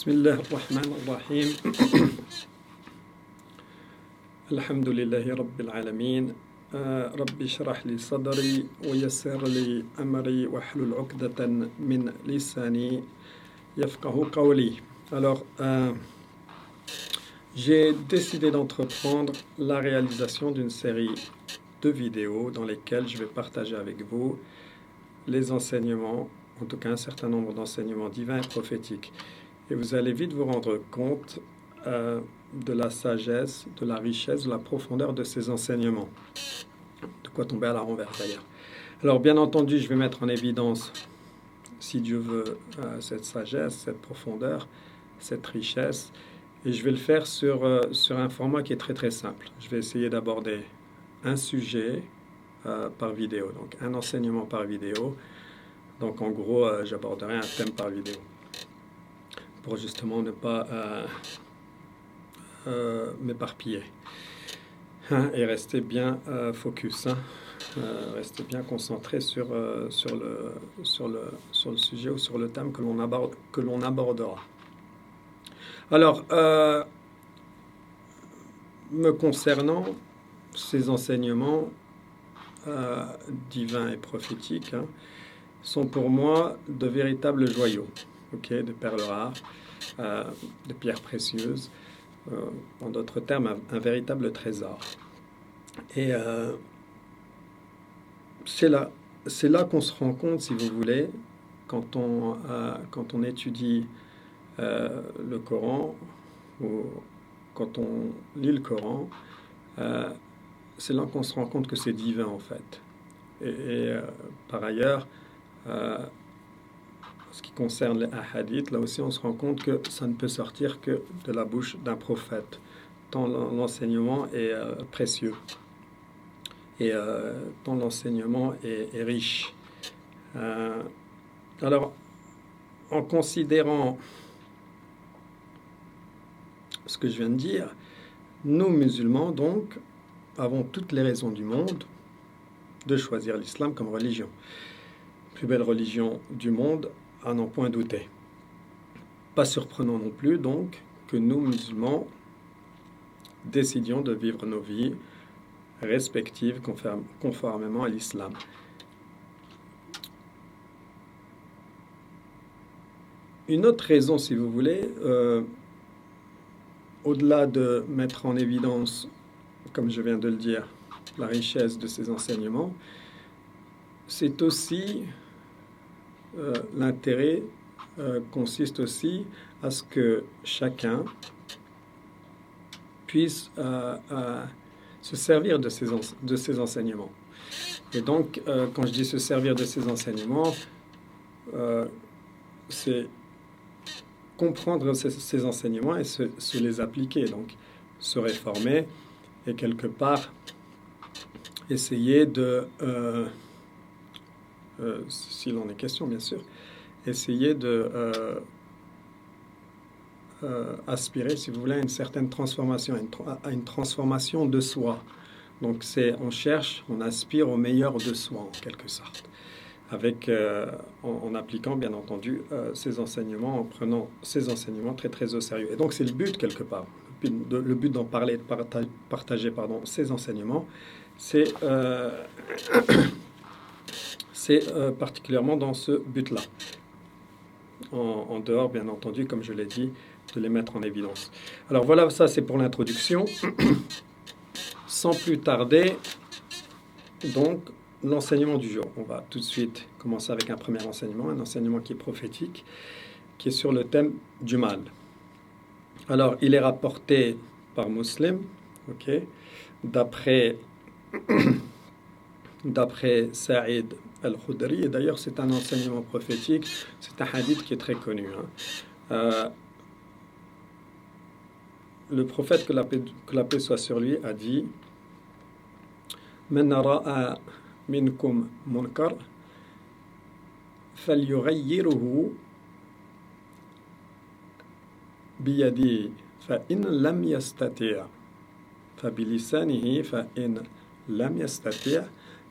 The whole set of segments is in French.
بسم الله الرحمن الرحيم الحمد لله رب العالمين رب اشرح لي صدري ويسر لي أمري واحلل عقدة من لساني يفقه قولي. Alors, j'ai décidé d'entreprendre la réalisation d'une série de vidéos dans lesquelles je vais partager avec vous les enseignements, en tout cas un certain nombre d'enseignements divins et prophétiques. Et vous allez vite vous rendre compte de la sagesse, de la richesse, de la profondeur de ces enseignements. De quoi tomber à la renverse d'ailleurs. Alors bien entendu, je vais mettre en évidence, si Dieu veut, cette sagesse, cette profondeur, cette richesse. Et je vais le faire sur un format qui est très très simple. Je vais essayer d'aborder un sujet par vidéo, donc un enseignement par vidéo. Donc en gros, j'aborderai un thème par vidéo, pour justement ne pas m'éparpiller et rester bien focus, rester bien concentré sur le sujet ou sur le thème que l'on abordera. Alors, me concernant, ces enseignements divins et prophétiques sont pour moi de véritables joyaux, de perles rares, de pierres précieuses, en d'autres termes, un véritable trésor. Et c'est là qu'on se rend compte, si vous voulez, quand on étudie le Coran, ou quand on lit le Coran, c'est là qu'on se rend compte que c'est divin en fait. Et par ailleurs, ce qui concerne les hadiths, là aussi on se rend compte que ça ne peut sortir que de la bouche d'un prophète, tant l'enseignement est précieux et tant l'enseignement est riche. Alors, en considérant ce que je viens de dire, nous musulmans donc avons toutes les raisons du monde de choisir l'islam comme religion. Plus belle religion du monde, à n'en point douter. Pas surprenant non plus donc que nous musulmans décidions de vivre nos vies respectives conformément à l'islam. Une autre raison, si vous voulez, au-delà de mettre en évidence, comme je viens de le dire, la richesse de ces enseignements, c'est aussi l'intérêt consiste aussi à ce que chacun puisse se servir de ces enseignements. Et donc, quand je dis se servir de ces enseignements, c'est comprendre ces enseignements et se les appliquer, donc se réformer et quelque part essayer de, s'il en est question bien sûr, essayer de aspirer, si vous voulez, à une certaine transformation, à une transformation de soi. Donc on aspire au meilleur de soi en quelque sorte, en appliquant bien entendu ces enseignements, en prenant ces enseignements très très au sérieux. Et donc c'est le but quelque part, le but d'en parler, de partager ces enseignements, c'est particulièrement dans ce but-là. En dehors, bien entendu, comme je l'ai dit, de les mettre en évidence. Alors voilà, ça c'est pour l'introduction. Sans plus tarder, donc, l'enseignement du jour. On va tout de suite commencer avec un premier enseignement, un enseignement qui est prophétique, qui est sur le thème du mal. Alors, il est rapporté par Muslim, d'après Saïd al-Khudri, et d'ailleurs c'est un enseignement prophétique, c'est un hadith qui est très connu. Le prophète, que la paix soit sur lui, a dit « Man ra'a minkum munkar falyughayyirhu biyadihi fa in lam yastati' fa bilisanihi fa in lam yastati'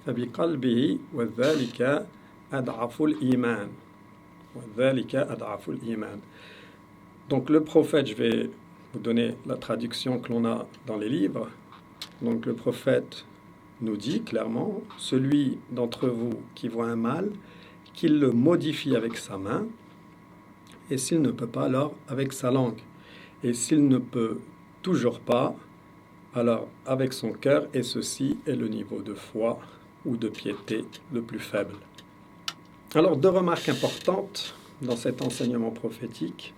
fa biqalbihi wa dhalika ad'afu al-iman » Donc le prophète, je vais vous donner la traduction que l'on a dans les livres. Donc le prophète nous dit clairement, celui d'entre vous qui voit un mal, qu'il le modifie avec sa main, et s'il ne peut pas, alors avec sa langue. Et s'il ne peut toujours pas, alors avec son cœur, et ceci est le niveau de foi ou de piété le plus faible. Alors, deux remarques importantes dans cet enseignement prophétique.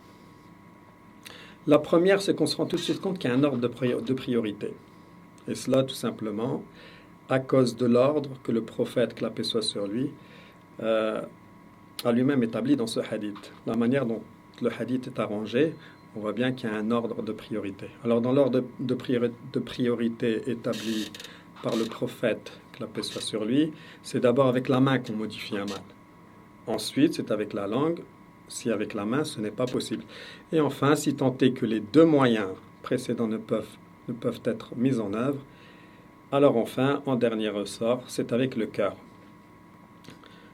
La première, c'est qu'on se rend tout de suite compte qu'il y a un ordre de priorité. Et cela, tout simplement, à cause de l'ordre que le prophète, que la paix soit sur lui, a lui-même établi dans ce hadith. La manière dont le hadith est arrangé, on voit bien qu'il y a un ordre de priorité. Alors, dans l'ordre de priorité établi par le prophète, que la paix soit sur lui, c'est d'abord avec la main qu'on modifie un mal. Ensuite, c'est avec la langue. Si avec la main, ce n'est pas possible. Et enfin, si tant est que les deux moyens précédents ne peuvent être mis en œuvre, alors enfin, en dernier ressort, c'est avec le cœur.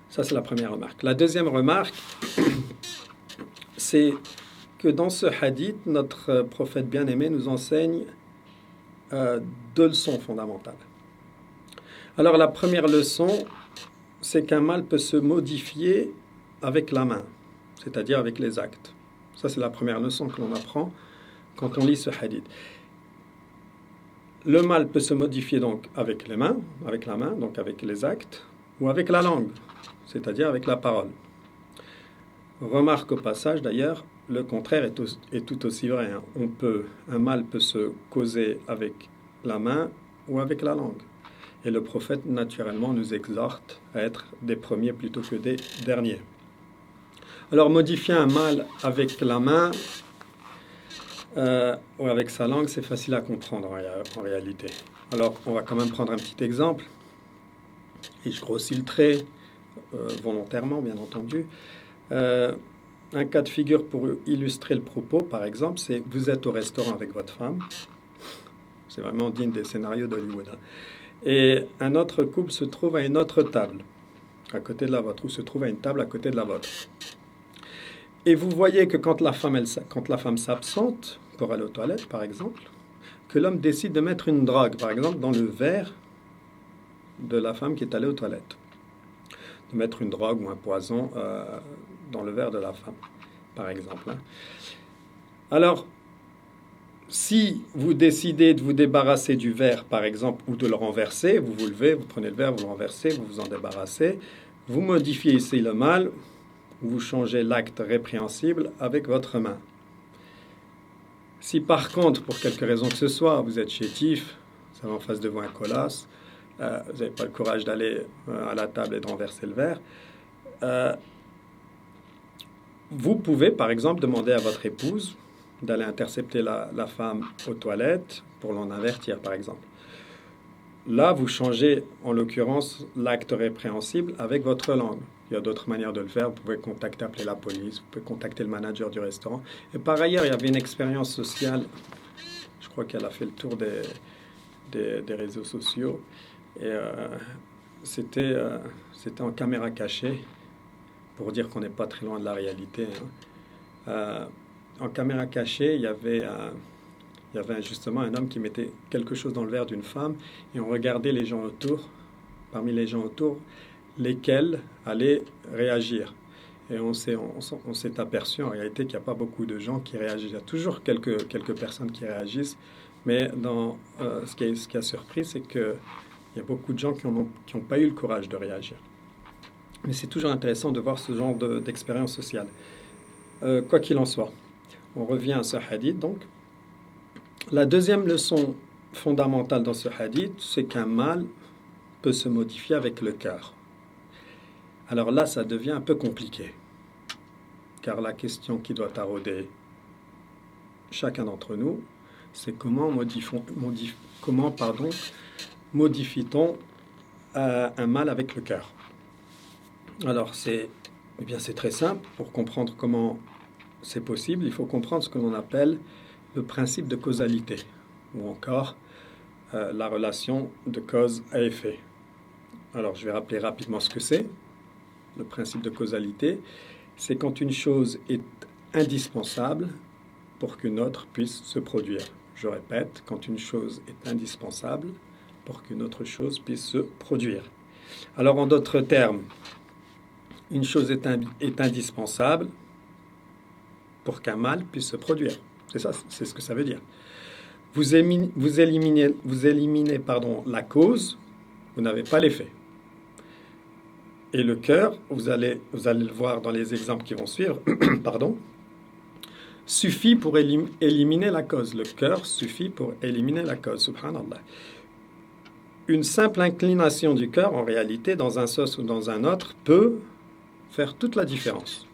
Ça, c'est la première remarque. La deuxième remarque, c'est que dans ce hadith, notre prophète bien-aimé nous enseigne deux leçons fondamentales. Alors, la première leçon, c'est qu'un mal peut se modifier avec la main, c'est-à-dire avec les actes. Ça, c'est la première leçon que l'on apprend quand on lit ce hadith. Le mal peut se modifier donc avec les mains, avec la main, donc avec les actes, ou avec la langue, c'est-à-dire avec la parole. Remarque au passage d'ailleurs, le contraire est tout aussi vrai. Un mal peut se causer avec la main ou avec la langue. Et le prophète, naturellement, nous exhorte à être des premiers plutôt que des derniers. Alors, modifier un mal avec la main ou avec sa langue, c'est facile à comprendre en réalité. Alors, on va quand même prendre un petit exemple. Et je grossis le trait, volontairement, bien entendu. Un cas de figure pour illustrer le propos, par exemple, c'est vous êtes au restaurant avec votre femme. C'est vraiment digne des scénarios d'Hollywood. Et un autre couple se trouve à une autre table, à côté de la vôtre, ou se trouve à une table à côté de la vôtre. Et vous voyez que quand la femme s'absente pour aller aux toilettes, par exemple, que l'homme décide de mettre une drogue, par exemple, dans le verre de la femme qui est allée aux toilettes. De mettre une drogue ou un poison dans le verre de la femme, par exemple. Alors, si vous décidez de vous débarrasser du verre, par exemple, ou de le renverser, vous vous levez, vous prenez le verre, vous le renversez, vous vous en débarrassez, vous modifiez ici le mal, vous changez l'acte répréhensible avec votre main. Si par contre, pour quelque raison que ce soit, vous êtes chétif, vous avez en face de vous un colosse, vous n'avez pas le courage d'aller à la table et de renverser le verre, vous pouvez, par exemple, demander à votre épouse d'aller intercepter la femme aux toilettes pour l'en avertir, par exemple. Là, vous changez, en l'occurrence, l'acte répréhensible avec votre langue. Il y a d'autres manières de le faire. Vous pouvez appeler la police, vous pouvez contacter le manager du restaurant. Et par ailleurs, il y avait une expérience sociale, je crois qu'elle a fait le tour des réseaux sociaux, et c'était en caméra cachée, pour dire qu'on n'est pas très loin de la réalité. En caméra cachée, il y avait justement un homme qui mettait quelque chose dans le verre d'une femme et on regardait les gens autour, parmi les gens autour, lesquels allaient réagir. Et on s'est aperçu en réalité qu'il n'y a pas beaucoup de gens qui réagissent. Il y a toujours quelques personnes qui réagissent, mais ce qui a surpris, c'est qu'il y a beaucoup de gens qui n'ont pas eu le courage de réagir. Mais c'est toujours intéressant de voir ce genre d'expérience sociale. Quoi qu'il en soit, on revient à ce hadith donc. La deuxième leçon fondamentale dans ce hadith, c'est qu'un mal peut se modifier avec le cœur. Alors là, ça devient un peu compliqué, car la question qui doit tarauder chacun d'entre nous, c'est comment modifie-t-on un mal avec le cœur? Alors c'est très simple. Pour comprendre comment c'est possible, il faut comprendre ce que l'on appelle le principe de causalité, ou encore la relation de cause à effet. Alors, je vais rappeler rapidement ce que c'est. Le principe de causalité, c'est quand une chose est indispensable pour qu'une autre puisse se produire. Je répète, quand une chose est indispensable pour qu'une autre chose puisse se produire. Alors en d'autres termes, une chose est indispensable pour qu'un mal puisse se produire. C'est ça, c'est ce que ça veut dire. Vous éliminez la cause, vous n'avez pas l'effet. Et le cœur, vous allez le voir dans les exemples qui vont suivre, pardon, suffit pour éliminer la cause. Le cœur suffit pour éliminer la cause, subhanallah. Une simple inclination du cœur, en réalité, dans un sens ou dans un autre, peut faire toute la différence.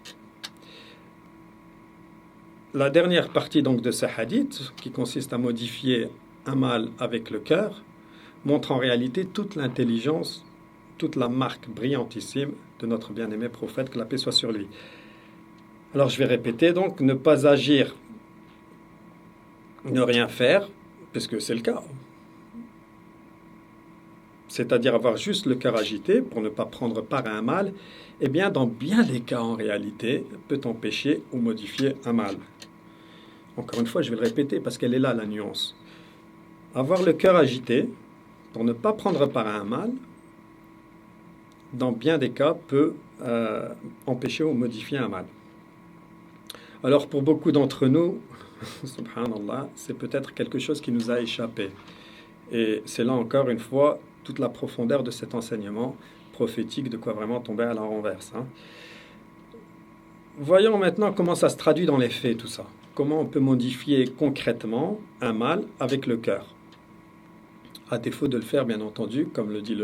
La dernière partie donc de ce hadith, qui consiste à modifier un mal avec le cœur, montre en réalité toute l'intelligence, toute la marque brillantissime de notre bien-aimé prophète, que la paix soit sur lui. Alors je vais répéter donc, ne pas agir, ne rien faire, puisque c'est le cas. C'est-à-dire avoir juste le cœur agité pour ne pas prendre part à un mal, eh bien dans bien des cas en réalité, peut empêcher ou modifier un mal. Encore une fois, je vais le répéter parce qu'elle est là la nuance. Avoir le cœur agité pour ne pas prendre part à un mal, dans bien des cas, peut empêcher ou modifier un mal. Alors pour beaucoup d'entre nous, subhanallah, c'est peut-être quelque chose qui nous a échappé. Et c'est là encore une fois toute la profondeur de cet enseignement prophétique, de quoi vraiment tomber à la renverse. Voyons maintenant comment ça se traduit dans les faits, tout ça. Comment on peut modifier concrètement un mal avec le cœur. À défaut de le faire, bien entendu, comme le dit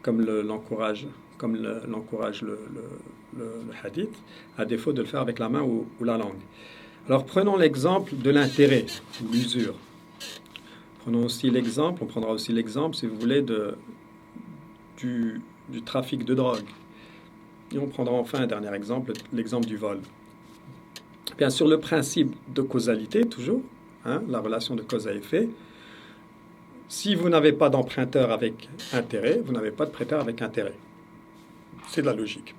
l'encourage le hadith, à défaut de le faire avec la main ou la langue. Alors prenons l'exemple de l'intérêt, ou l'usure. On prendra aussi l'exemple, si vous voulez, du trafic de drogue. Et on prendra enfin un dernier exemple, l'exemple du vol. Bien sûr, le principe de causalité, toujours, la relation de cause à effet. Si vous n'avez pas d'emprunteur avec intérêt, vous n'avez pas de prêteur avec intérêt. C'est de la logique.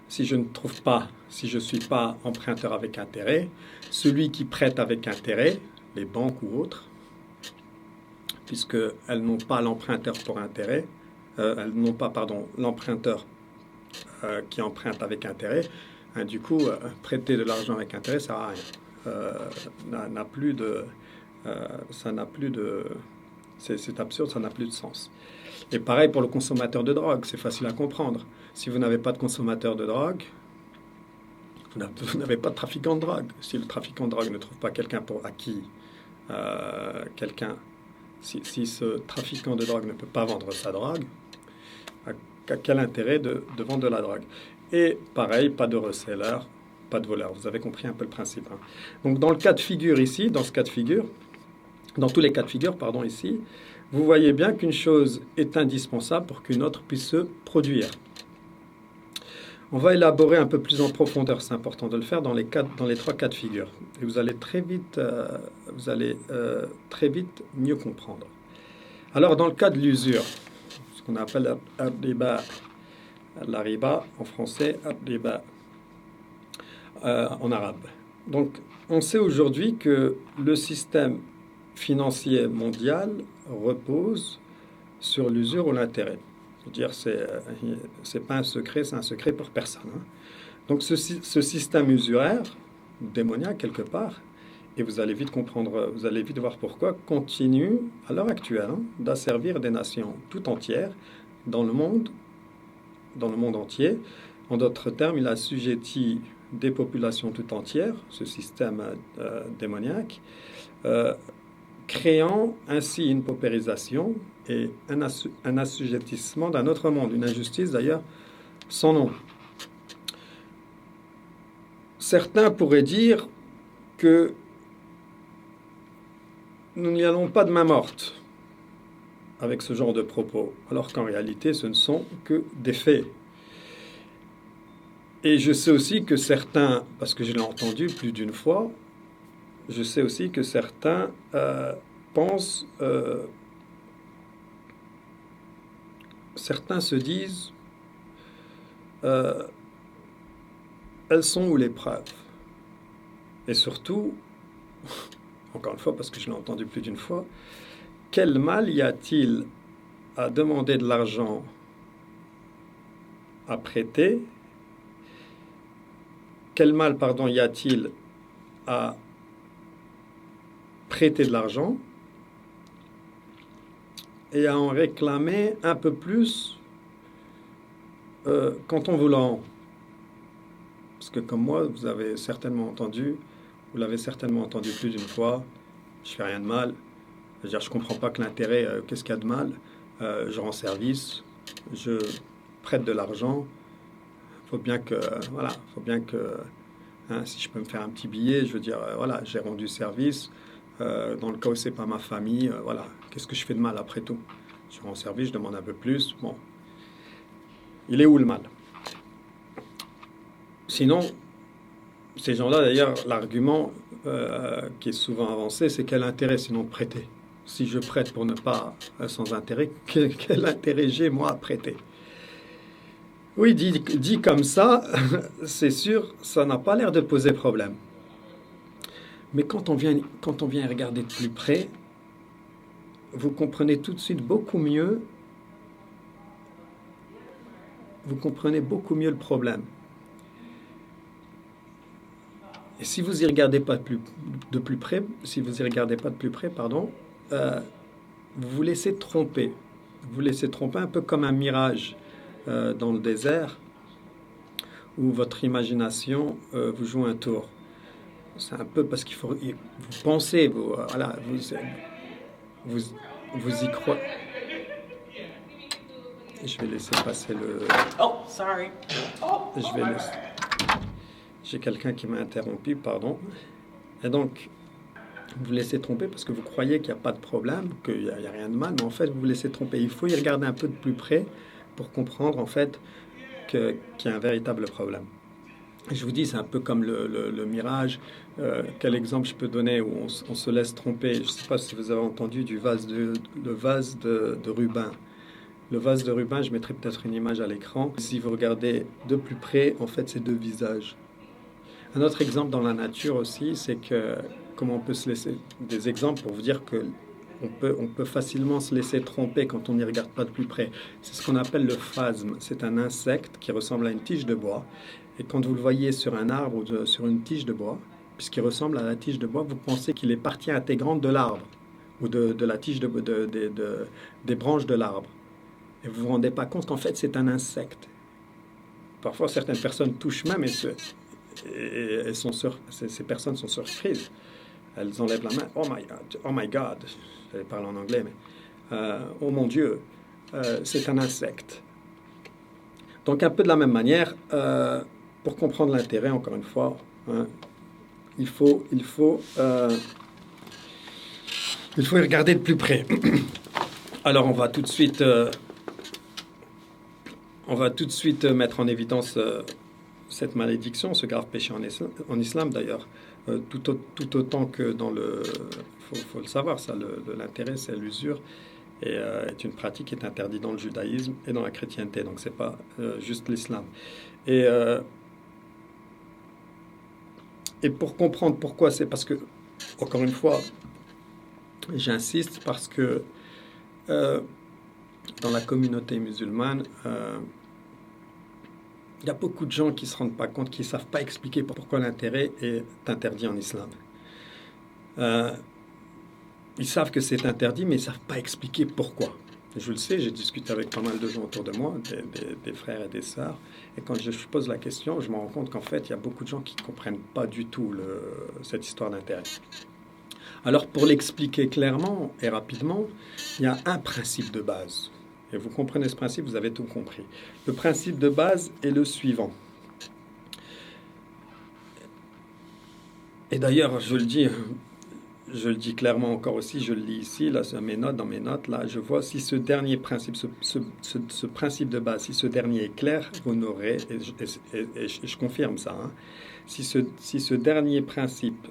Si je ne suis pas emprunteur avec intérêt, celui qui prête avec intérêt, les banques ou autres, puisqu'elles n'ont pas l'emprunteur pour intérêt, l'emprunteur qui emprunte avec intérêt, du coup, prêter de l'argent avec intérêt, ça n'a rien. C'est absurde, ça n'a plus de sens. Et pareil pour le consommateur de drogue, c'est facile à comprendre. Si vous n'avez pas de consommateur de drogue, vous n'avez pas de trafiquant de drogue. Si le trafiquant de drogue ne trouve pas quelqu'un si ce trafiquant de drogue ne peut pas vendre sa drogue, quel intérêt de vendre de la drogue? Et pareil, pas de reseller, pas de voleur. Vous avez compris un peu le principe. Donc dans le cas de figure ici, dans tous les cas de figure, ici, vous voyez bien qu'une chose est indispensable pour qu'une autre puisse se produire. On va élaborer un peu plus en profondeur, c'est important de le faire, dans les 3 cas de figure. Et vous allez très vite mieux comprendre. Alors, dans le cas de l'usure, ce qu'on appelle la riba en français, riba en arabe. Donc, on sait aujourd'hui que le système financier mondial repose sur l'usure ou l'intérêt. Je veux dire, c'est pas un secret, c'est un secret pour personne. Donc ce système usuraire, démoniaque quelque part, et vous allez vite comprendre, vous allez vite voir pourquoi, continue à l'heure actuelle d'asservir des nations tout entières dans le monde entier. En d'autres termes, il assujettit des populations tout entières, ce système démoniaque, créant ainsi une paupérisation et un assujettissement d'un autre monde, une injustice d'ailleurs sans nom. Certains pourraient dire que nous n'y allons pas de main morte avec ce genre de propos, alors qu'en réalité ce ne sont que des faits. Et je sais aussi que certains, parce que je l'ai entendu plus d'une fois, je sais aussi que certains pensent, certains se disent, elles sont où les preuves? Et surtout, encore une fois, parce que je l'ai entendu plus d'une fois, quel mal y a-t-il à demander de l'argent à prêter? Quel mal, pardon, y a-t-il à prêter de l'argent et à en réclamer un peu plus quand on vous le rend? Parce que comme moi, vous l'avez certainement entendu plus d'une fois, je fais rien de mal. Je veux dire, je comprends pas que l'intérêt, qu'est-ce qu'il y a de mal? Je rends service, je prête de l'argent. Faut bien que, voilà, faut bien que, hein, si je peux me faire un petit billet, je veux dire, voilà, j'ai rendu service. Dans le cas où c'est pas ma famille, voilà, qu'est-ce que je fais de mal après tout? Je rends service, je demande un peu plus. Bon, il est où le mal? Sinon, ces gens-là, d'ailleurs, l'argument qui est souvent avancé, c'est quel intérêt sinon de prêter? Si je prête pour ne pas, sans intérêt, quel intérêt j'ai moi à prêter? Oui, dit comme ça, c'est sûr, ça n'a pas l'air de poser problème. Mais quand on vient regarder de plus près, vous comprenez tout de suite beaucoup mieux, vous comprenez beaucoup mieux le problème. Et si vous y regardez pas de plus près, pardon, vous vous laissez tromper. Vous vous laissez tromper un peu comme un mirage dans le désert où votre imagination vous joue un tour. C'est un peu parce qu'il faut vous pensez, voilà, vous, vous y croyez. Je vais laisser passer le. Oh, sorry. Je vais laisser. J'ai quelqu'un qui m'a interrompu, pardon. Et donc, vous vous laissez tromper parce que vous croyez qu'il n'y a pas de problème, qu'il n'y a rien de mal, mais en fait, vous vous laissez tromper. Il faut y regarder un peu de plus près pour comprendre, en fait, qu'il y a un véritable problème. Et je vous dis, c'est un peu comme le mirage. Quel exemple je peux donner où on se laisse tromper? Je ne sais pas si vous avez entendu le vase de Rubin. Le vase de Rubin, je mettrai peut-être une image à l'écran. Si vous regardez de plus près, en fait, c'est deux visages. Un autre exemple dans la nature aussi, c'est que comment on peut se laisser des exemples pour vous dire que on peut facilement se laisser tromper quand on n'y regarde pas de plus près. C'est ce qu'on appelle le phasme. C'est un insecte qui ressemble à une tige de bois. Et quand vous le voyez sur un arbre ou sur une tige de bois, puisqu'il ressemble à la tige de bois, vous pensez qu'il est partie intégrante de l'arbre ou de la tige des branches de l'arbre. Et vous ne vous rendez pas compte qu'en fait c'est un insecte. Parfois certaines personnes touchent même ces personnes sont surprises. Elles enlèvent la main. Oh my God. Je vais parler en anglais, mais oh mon Dieu, c'est un insecte. Donc un peu de la même manière, pour comprendre l'intérêt, encore une fois, hein, il faut y regarder de plus près. Alors on va tout de suite mettre en évidence cette malédiction, ce grave péché en islam d'ailleurs, tout autant que dans le... faut le savoir, ça, l'intérêt, c'est l'usure, et est une pratique qui est interdite dans le judaïsme et dans la chrétienté, donc c'est pas juste l'islam. Et pour comprendre pourquoi, c'est parce que, encore une fois, j'insiste, parce que dans la communauté musulmane, il y a beaucoup de gens qui ne se rendent pas compte, qui ne savent pas expliquer pourquoi l'intérêt est interdit en islam. Ils savent que c'est interdit, mais ils ne savent pas expliquer pourquoi. Je le sais, j'ai discuté avec pas mal de gens autour de moi, des frères et des sœurs, et quand je pose la question, je me rends compte qu'en fait, il y a beaucoup de gens qui ne comprennent pas du tout cette histoire d'intérêt. Alors, pour l'expliquer clairement et rapidement, il y a un principe de base. Et vous comprenez ce principe, vous avez tout compris. Le principe de base est le suivant. Et d'ailleurs, je le dis clairement encore aussi, je le lis ici, là, dans mes notes, là, je vois si ce dernier principe, ce principe de base, si ce dernier est clair, vous n'aurez, et je confirme ça, hein, si ce dernier principe,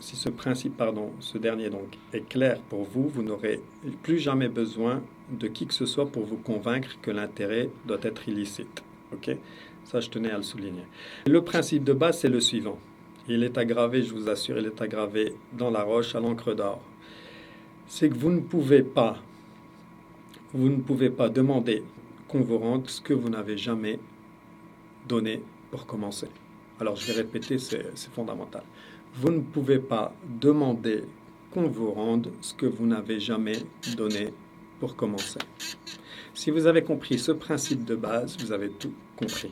ce dernier donc est clair pour vous, vous n'aurez plus jamais besoin de qui que ce soit pour vous convaincre que l'intérêt doit être illicite. Ok ? Ça, je tenais à le souligner. Le principe de base, c'est le suivant. il est aggravé, je vous assure, il est aggravé dans la roche à l'encre d'or. C'est que vous ne pouvez pas demander qu'on vous rende ce que vous n'avez jamais donné pour commencer. Alors je vais répéter, c'est fondamental. Vous ne pouvez pas demander qu'on vous rende ce que vous n'avez jamais donné pour commencer. Si vous avez compris ce principe de base, vous avez tout compris.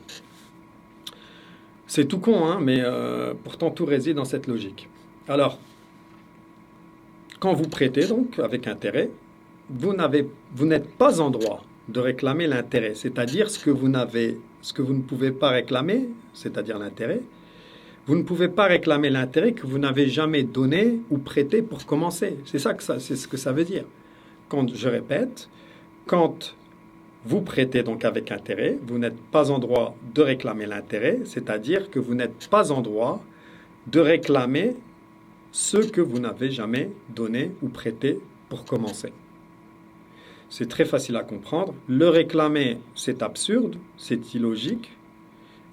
C'est tout con, hein, mais pourtant tout réside dans cette logique. Alors, quand vous prêtez donc avec intérêt, vous n'êtes pas en droit de réclamer l'intérêt, c'est-à-dire ce que vous ne pouvez pas réclamer, c'est-à-dire l'intérêt. Vous ne pouvez pas réclamer l'intérêt que vous n'avez jamais donné ou prêté pour commencer. C'est ce que ça veut dire. Je répète, quand vous prêtez donc avec intérêt, vous n'êtes pas en droit de réclamer l'intérêt, c'est-à-dire que vous n'êtes pas en droit de réclamer ce que vous n'avez jamais donné ou prêté pour commencer. C'est très facile à comprendre. Le réclamer, c'est absurde, c'est illogique.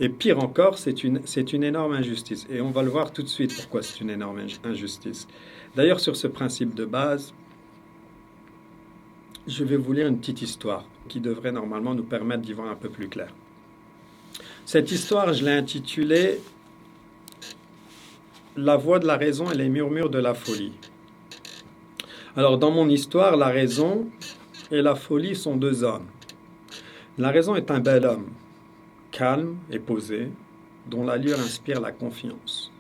Et pire encore, c'est une énorme injustice. Et on va le voir tout de suite pourquoi c'est une énorme injustice. D'ailleurs, sur ce principe de base, je vais vous lire une petite histoire qui devrait normalement nous permettre d'y voir un peu plus clair. Cette histoire, je l'ai intitulée « La voix de la raison et les murmures de la folie ». Alors, dans mon histoire, la raison et la folie sont deux hommes. La raison est un bel homme, calme et posé, dont l'allure inspire la confiance.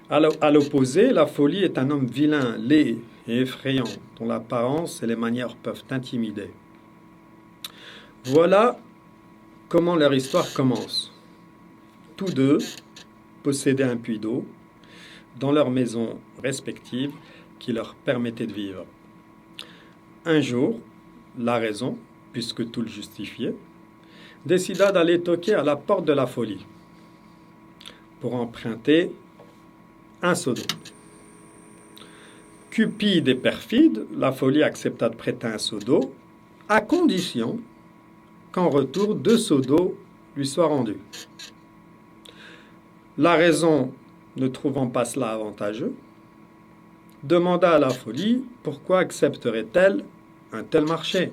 À l'opposé, la folie est un homme vilain, laid et effrayant, dont l'apparence et les manières peuvent intimider. Voilà comment leur histoire commence. Tous deux possédaient un puits d'eau dans leurs maisons respectives qui leur permettait de vivre. Un jour, la raison, puisque tout le justifiait, décida d'aller toquer à la porte de la folie pour emprunter un seau d'eau. Cupide et perfide, la folie accepta de prêter un seau d'eau à condition qu'en retour 2 seaux d'eau lui soient rendus. La raison, ne trouvant pas cela avantageux, demanda à la folie pourquoi accepterait-elle un tel marché.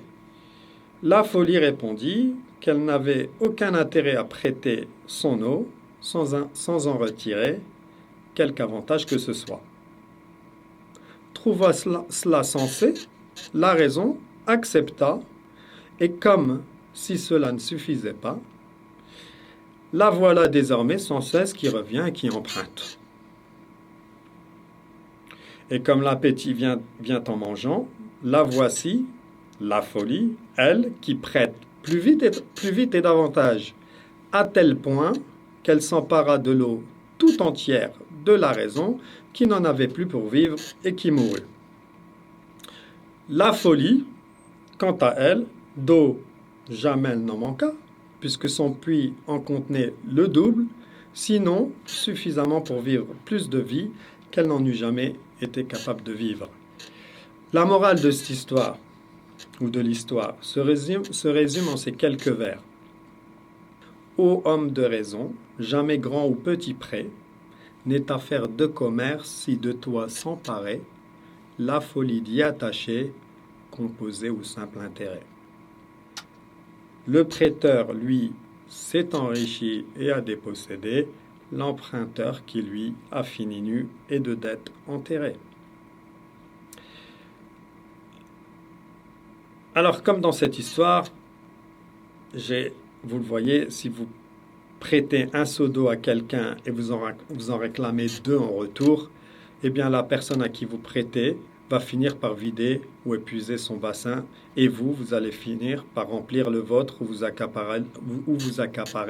La folie répondit qu'elle n'avait aucun intérêt à prêter son eau sans en retirer quelque avantage que ce soit. Trouva cela sensé, la raison accepta, et comme si cela ne suffisait pas, la voilà désormais sans cesse qui revient et qui emprunte. Et comme l'appétit vient en mangeant, la voici, la folie, elle, qui prête plus vite et davantage, à tel point qu'elle s'empara de l'eau tout entière de la raison, qui n'en avait plus pour vivre et qui mourut. La folie, quant à elle, d'eau jamais elle n'en manqua, puisque son puits en contenait le double, sinon suffisamment pour vivre plus de vie qu'elle n'en eût jamais été capable de vivre. La morale de cette histoire, ou de l'histoire, se résume en ces quelques vers. Ô homme de raison, jamais grand ou petit prêt, n'est affaire de commerce si de toi s'emparait, la folie d'y attacher, composée au simple intérêt. Le prêteur, lui, s'est enrichi et a dépossédé, l'emprunteur qui, lui, a fini nu et de dettes enterrées. Alors, comme dans cette histoire, vous le voyez, si vous prêtez un seau d'eau à quelqu'un et vous en réclamez 2 en retour, eh bien la personne à qui vous prêtez va finir par vider ou épuiser son bassin, et vous allez finir par remplir le vôtre ou vous accaparer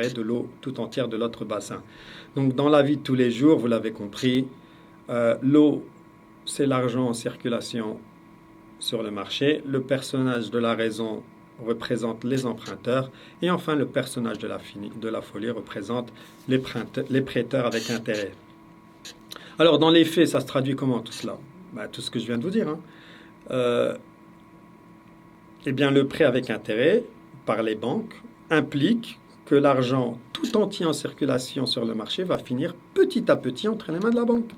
de l'eau tout entière de l'autre bassin. Donc dans la vie de tous les jours, vous l'avez compris, l'eau, c'est l'argent en circulation sur le marché. Le personnage de la raison représente les emprunteurs, et enfin le personnage de la folie représente les prêteurs avec intérêt. Alors dans les faits, ça se traduit comment tout cela? Tout ce que je viens de vous dire. Eh bien, le prêt avec intérêt par les banques implique que l'argent tout entier en circulation sur le marché va finir petit à petit entre les mains de la banque.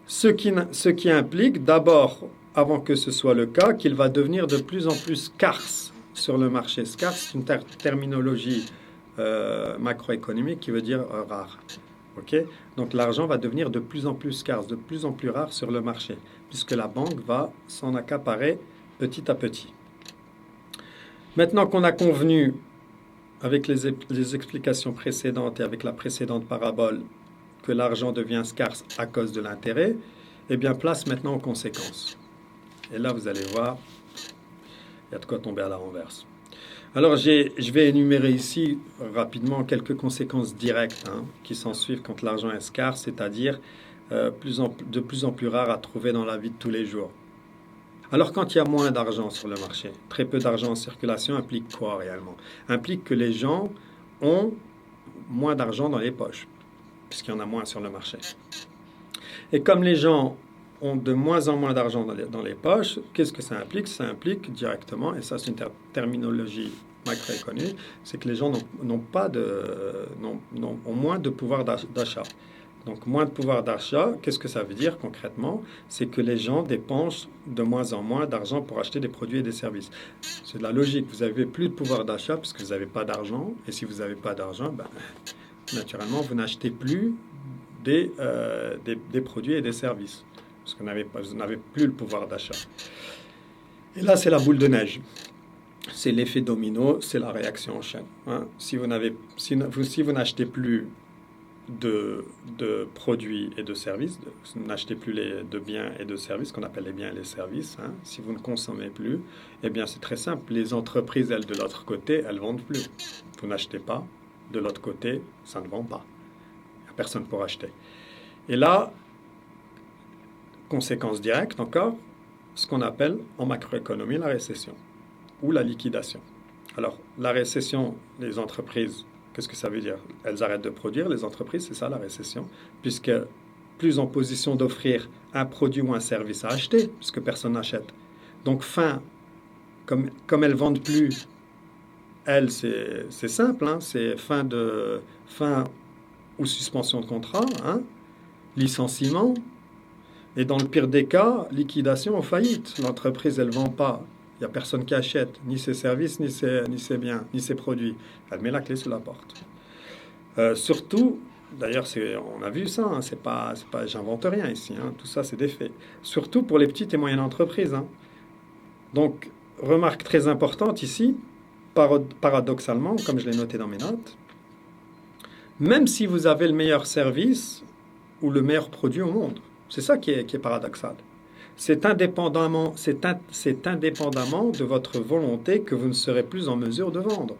Ce qui implique d'abord, avant que ce soit le cas, qu'il va devenir de plus en plus scarce sur le marché. Scarce, c'est une terminologie macroéconomique qui veut dire rare. Okay. Donc l'argent va devenir de plus en plus scarce, de plus en plus rare sur le marché, puisque la banque va s'en accaparer petit à petit. Maintenant qu'on a convenu, avec les explications précédentes et avec la précédente parabole, que l'argent devient scarce à cause de l'intérêt, eh bien place maintenant aux conséquences. Et là, vous allez voir, il y a de quoi tomber à la renverse. Alors, je vais énumérer ici rapidement quelques conséquences directes qui s'ensuivent quand l'argent est scarce, c'est-à-dire de plus en plus rare à trouver dans la vie de tous les jours. Alors, quand il y a moins d'argent sur le marché, très peu d'argent en circulation implique quoi réellement? Implique que les gens ont moins d'argent dans les poches, puisqu'il y en a moins sur le marché. Et comme les gens ont de moins en moins d'argent dans les poches, qu'est-ce que ça implique? Ça implique directement, et ça c'est une terminologie macroéconomique, c'est que les gens ont moins de pouvoir d'achat. Donc moins de pouvoir d'achat, qu'est-ce que ça veut dire concrètement? C'est que les gens dépensent de moins en moins d'argent pour acheter des produits et des services. C'est de la logique, vous n'avez plus de pouvoir d'achat puisque vous n'avez pas d'argent, et si vous n'avez pas d'argent, naturellement vous n'achetez plus des produits et des services, parce que vous n'avez plus le pouvoir d'achat. Et là, c'est la boule de neige. C'est l'effet domino, c'est la réaction en chaîne. Si vous n'achetez plus de produits et de services, vous n'achetez plus de biens et de services, qu'on appelle les biens et les services, si vous ne consommez plus, eh bien c'est très simple. Les entreprises, elles, de l'autre côté, elles ne vendent plus. Vous n'achetez pas, de l'autre côté, ça ne vend pas. Il n'y a personne pour acheter. Et là, conséquence directe encore, ce qu'on appelle en macroéconomie la récession ou la liquidation. Alors, la récession, les entreprises, qu'est-ce que ça veut dire? Elles arrêtent de produire, les entreprises, c'est ça la récession, puisque plus en position d'offrir un produit ou un service à acheter, puisque personne n'achète. Donc, comme elles ne vendent plus, elles, c'est simple, c'est fin ou suspension de contrat, licenciement, et dans le pire des cas, liquidation ou faillite. L'entreprise, elle ne vend pas. Il n'y a personne qui achète ni ses services, ni ses biens, ni ses produits. Elle met la clé sous la porte. Surtout, d'ailleurs, on a vu ça, j'invente rien ici, tout ça c'est des faits. Surtout pour les petites et moyennes entreprises. Donc, remarque très importante ici, paradoxalement, comme je l'ai noté dans mes notes, même si vous avez le meilleur service ou le meilleur produit au monde, c'est ça qui est paradoxal. C'est indépendamment de votre volonté que vous ne serez plus en mesure de vendre.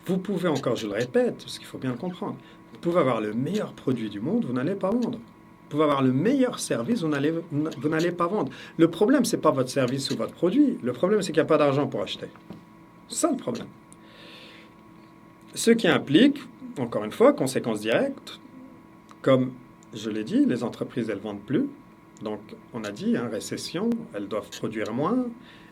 Vous pouvez encore, je le répète, parce qu'il faut bien le comprendre, vous pouvez avoir le meilleur produit du monde, vous n'allez pas vendre. Vous pouvez avoir le meilleur service, vous n'allez pas vendre. Le problème, ce n'est pas votre service ou votre produit. Le problème, c'est qu'il n'y a pas d'argent pour acheter. C'est ça le problème. Ce qui implique, encore une fois, conséquence directe, comme je l'ai dit, les entreprises, elles ne vendent plus. Donc, on a dit, récession, elles doivent produire moins.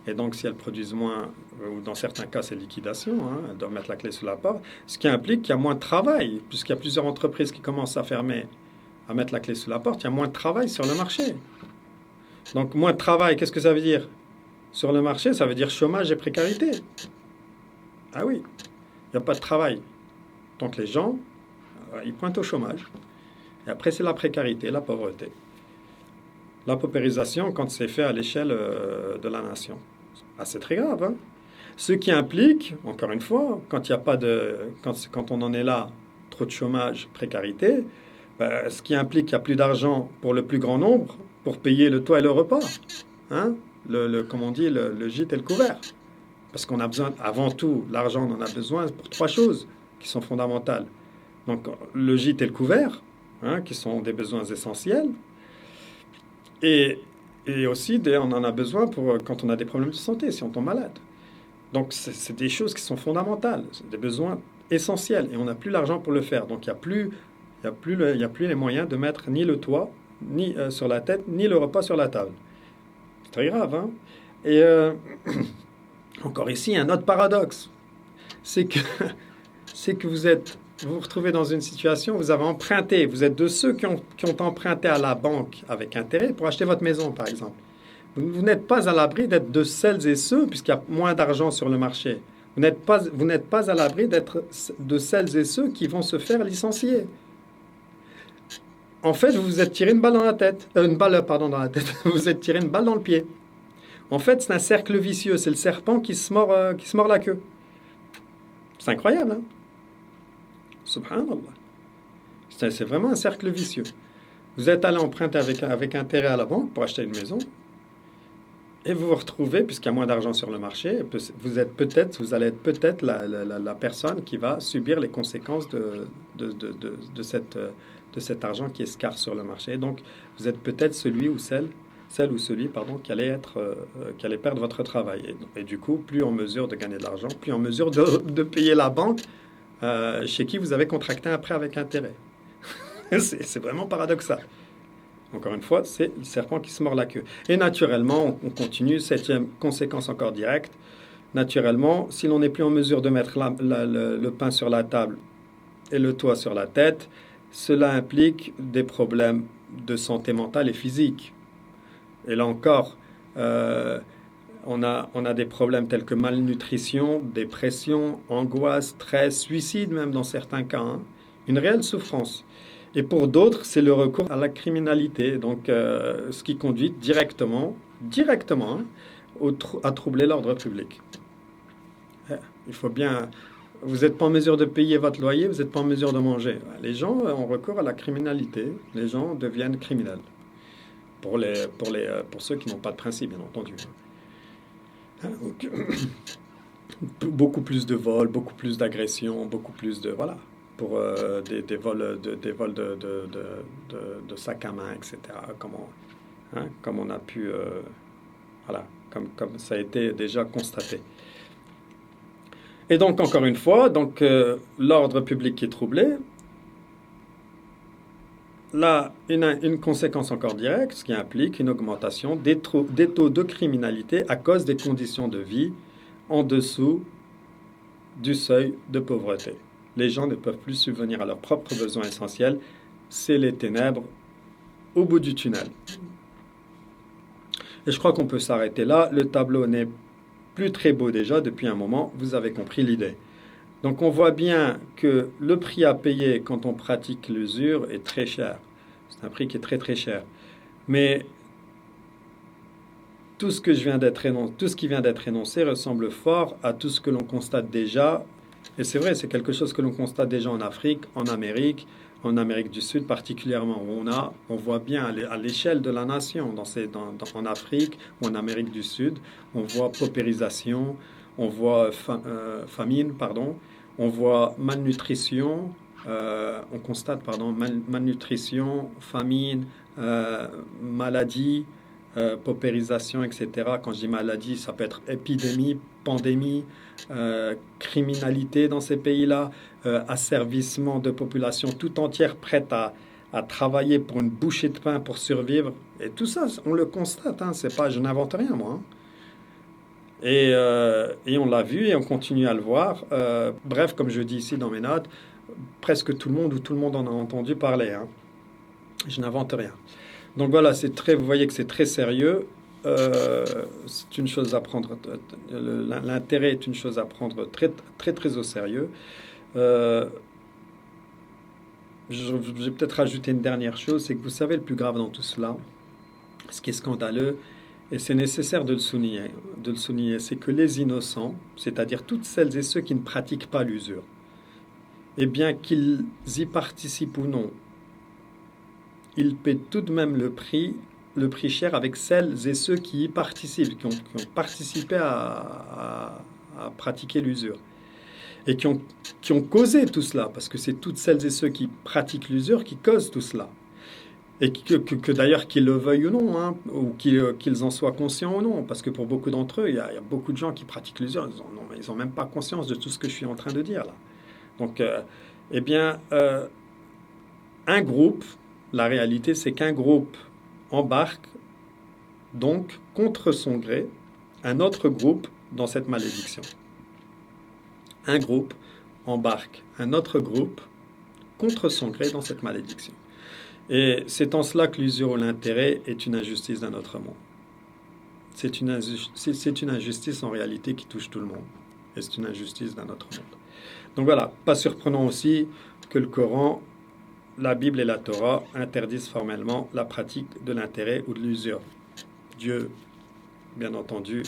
Et donc, si elles produisent moins, ou dans certains cas, c'est liquidation, elles doivent mettre la clé sous la porte. Ce qui implique qu'il y a moins de travail, puisqu'il y a plusieurs entreprises qui commencent à fermer, à mettre la clé sous la porte, il y a moins de travail sur le marché. Donc, moins de travail, qu'est-ce que ça veut dire? Sur le marché, ça veut dire chômage et précarité. Ah oui, il n'y a pas de travail. Donc, les gens, ils pointent au chômage. Et après, c'est la précarité, la pauvreté. La paupérisation, quand c'est fait à l'échelle de la nation. C'est très grave. Ce qui implique, encore une fois, quand on en est là, trop de chômage, précarité, ce qui implique qu'il n'y a plus d'argent pour le plus grand nombre pour payer le toit et le repas. Comme on dit, le gîte et le couvert. Parce qu'on a besoin, avant tout, l'argent, on en a besoin pour 3 choses qui sont fondamentales. Donc, le gîte et le couvert, qui sont des besoins essentiels. Et aussi, on en a besoin quand on a des problèmes de santé, si on tombe malade. Donc, c'est des choses qui sont fondamentales, c'est des besoins essentiels. Et on n'a plus l'argent pour le faire. Donc, il n'y a plus les moyens de mettre ni le toit ni sur la tête, ni le repas sur la table. C'est très grave. Et encore ici, un autre paradoxe. c'est que, c'est que vous vous retrouvez dans une situation, vous avez emprunté, vous êtes de ceux qui ont emprunté à la banque avec intérêt pour acheter votre maison, par exemple. Vous n'êtes pas à l'abri d'être de celles et ceux, puisqu'il y a moins d'argent sur le marché. Vous n'êtes pas à l'abri d'être de celles et ceux qui vont se faire licencier. En fait, vous vous êtes tiré une balle dans la tête. Une balle, pardon, dans la tête. Vous vous êtes tiré une balle dans le pied. En fait, c'est un cercle vicieux. C'est le serpent qui se mord la queue. C'est incroyable, hein? Subhanallah. C'est vraiment un cercle vicieux. Vous êtes allé emprunter avec intérêt à la banque pour acheter une maison. Et vous vous retrouvez, puisqu'il y a moins d'argent sur le marché, vous allez être peut-être la personne qui va subir les conséquences de cet argent qui est scarce sur le marché. Donc, vous êtes peut-être celle ou celui, pardon, qui allait perdre votre travail. Et du coup, plus en mesure de gagner de l'argent, plus en mesure de payer la banque chez qui vous avez contracté un prêt avec intérêt. C'est vraiment paradoxal. Encore une fois, c'est le serpent qui se mord la queue. Et naturellement, on continue, septième conséquence encore directe, naturellement, si l'on n'est plus en mesure de mettre le pain sur la table et le toit sur la tête, cela implique des problèmes de santé mentale et physique. Et là encore, on a des problèmes tels que malnutrition, dépression, angoisse, stress, suicide même dans certains cas, hein. Une réelle souffrance. Et pour d'autres, c'est le recours à la criminalité, donc ce qui conduit directement, hein, à troubler l'ordre public. Il faut bien. Vous n'êtes pas en mesure de payer votre loyer, vous n'êtes pas en mesure de manger. Les gens ont recours à la criminalité, les gens deviennent criminels. Pour ceux qui n'ont pas de principe, bien entendu. Donc, beaucoup plus de vols, beaucoup plus d'agressions, beaucoup plus de. Voilà. Pour des vols de sacs à main, etc. Comme on a pu, voilà, comme ça a été déjà constaté. Et donc, encore une fois, l'ordre public qui est troublé, là, une conséquence encore directe, ce qui implique une augmentation des taux de criminalité à cause des conditions de vie en dessous du seuil de pauvreté. Les gens ne peuvent plus subvenir à leurs propres besoins essentiels. C'est les ténèbres au bout du tunnel. Et je crois qu'on peut s'arrêter là. Le tableau n'est plus très beau déjà depuis un moment. Vous avez compris l'idée. Donc on voit bien que le prix à payer quand on pratique l'usure est très cher. C'est un prix qui est très très cher. Mais tout ce qui vient d'être énoncé ressemble fort à tout ce que l'on constate déjà. Et c'est vrai, c'est quelque chose que l'on constate déjà en Afrique, en Amérique du Sud particulièrement, où on voit bien à l'échelle de la nation, en Afrique ou en Amérique du Sud, on voit paupérisation, on voit famine, pardon, on voit malnutrition, on constate, pardon, malnutrition, famine, maladie, paupérisation, etc. Quand je dis maladie, ça peut être épidémie, pandémie, criminalité dans ces pays-là, asservissement de populations tout entière prête à travailler pour une bouchée de pain pour survivre. Et tout ça, on le constate, hein, c'est pas, je n'invente rien, moi. Hein. Et on l'a vu et on continue à le voir. Bref, comme je dis ici dans mes notes, presque tout le monde ou tout le monde en a entendu parler. Hein. Je n'invente rien. Donc voilà, vous voyez que c'est très sérieux. C'est une chose à prendre. L'intérêt est une chose à prendre très très très au sérieux. Je vais peut-être rajouter une dernière chose, c'est que vous savez le plus grave dans tout cela, ce qui est scandaleux, et c'est nécessaire de le souligner, c'est que les innocents, c'est-à-dire toutes celles et ceux qui ne pratiquent pas l'usure, eh bien qu'ils y participent ou non, ils paient tout de même le prix cher avec celles et ceux qui y participent, qui ont participé à pratiquer l'usure. Et qui ont causé tout cela, parce que c'est toutes celles et ceux qui pratiquent l'usure qui causent tout cela. Et que d'ailleurs qu'ils le veuillent ou non, hein, ou qu'ils en soient conscients ou non, parce que pour beaucoup d'entre eux, il y a beaucoup de gens qui pratiquent l'usure, ils n'ont même pas conscience de tout ce que je suis en train de dire là. Donc, un groupe, la réalité c'est qu'un groupe embarque donc contre son gré un autre groupe dans cette malédiction. un groupe embarque un autre groupe contre son gré dans cette malédiction. Et c'est en cela que l'usure ou l'intérêt est une injustice d'un autre monde. C'est une injustice en réalité qui touche tout le monde. Et c'est une injustice d'un autre monde. Donc voilà, pas surprenant aussi que le Coran, la Bible et la Torah interdisent formellement la pratique de l'intérêt ou de l'usure. Dieu, bien entendu,